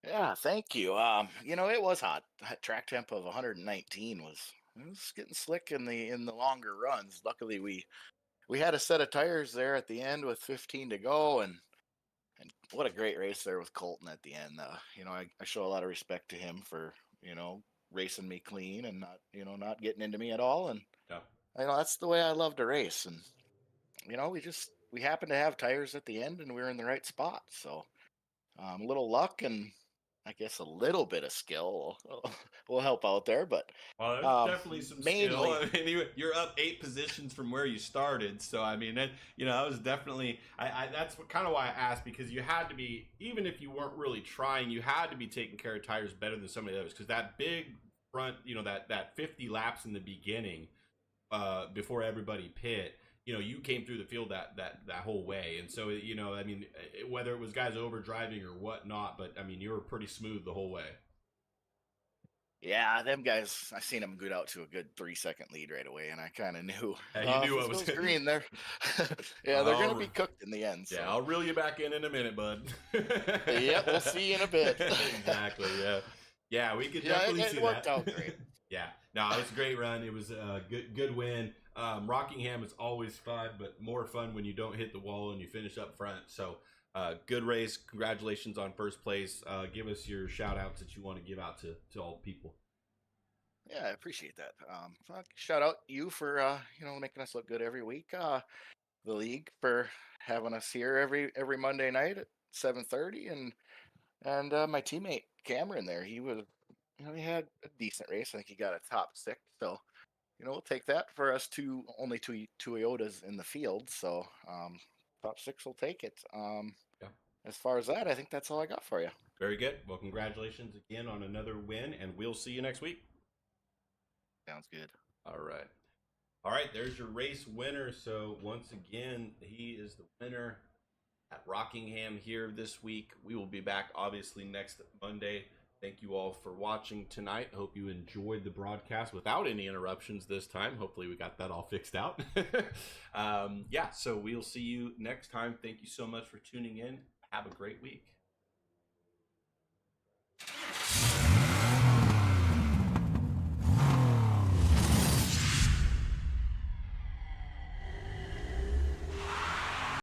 Speaker 5: Yeah, thank you. It was hot. That track temp of 119 was getting slick in the longer runs. Luckily, we had a set of tires there at the end with 15 to go, and what a great race there with Colton at the end. I show a lot of respect to him for racing me clean and not getting into me at all. And
Speaker 1: Yeah.
Speaker 5: that's the way I love to race. And we happened to have tires at the end, and we were in the right spot. So a little luck and I guess a little bit of skill will help out there, but
Speaker 1: Well, there's definitely some
Speaker 5: mainly,
Speaker 1: skill. I mean, you're up 8 positions from where you started, so I mean, that, that was definitely. That's kind of why I asked, because you had to be, even if you weren't really trying, you had to be taking care of tires better than some of the others, because that big front, that 50 laps in the beginning, before everybody pit. You came through the field that whole way, and so I mean, whether it was guys over driving or whatnot, but I mean, you were pretty smooth the whole way.
Speaker 5: yeah, them guys, I seen them go out to a good 3-second lead right away, and I kind of knew.
Speaker 1: Yeah, you knew
Speaker 5: if
Speaker 1: what
Speaker 5: it
Speaker 1: was
Speaker 5: green there. Yeah, they're gonna
Speaker 1: All
Speaker 5: be
Speaker 1: right.
Speaker 5: cooked in the end. So.
Speaker 1: Yeah, I'll reel you back in a minute, bud.
Speaker 5: Yeah, we'll see you in a bit.
Speaker 1: Exactly. Yeah. Yeah, we could
Speaker 5: Yeah,
Speaker 1: definitely
Speaker 5: it
Speaker 1: see
Speaker 5: worked
Speaker 1: that.
Speaker 5: out great.
Speaker 1: Yeah. No, it was a great run. It was a good win. Rockingham is always fun, but more fun when you don't hit the wall and you finish up front. So, good race. Congratulations on first place. Give us your shout outs that you want to give out to all people.
Speaker 5: Yeah, I appreciate that. Shout out you for making us look good every week. The league for having us here every Monday night at 7:30, and my teammate Cameron there. He was, he had a decent race. I think he got a top 6. So we'll take that for us only two Toyotas in the field. So top 6 will take it.
Speaker 1: Yeah.
Speaker 5: As far as that, I think that's all I got for you.
Speaker 1: Very good. Well, congratulations again on another win, and we'll see you next week.
Speaker 5: Sounds good.
Speaker 1: All right. All right, there's your race winner. So once again, he is the winner at Rockingham here this week. We will be back obviously next Monday. Thank you all for watching tonight. Hope you enjoyed the broadcast without any interruptions this time. Hopefully we got that all fixed out. Yeah, so we'll see you next time. Thank you so much for tuning in. Have a great week.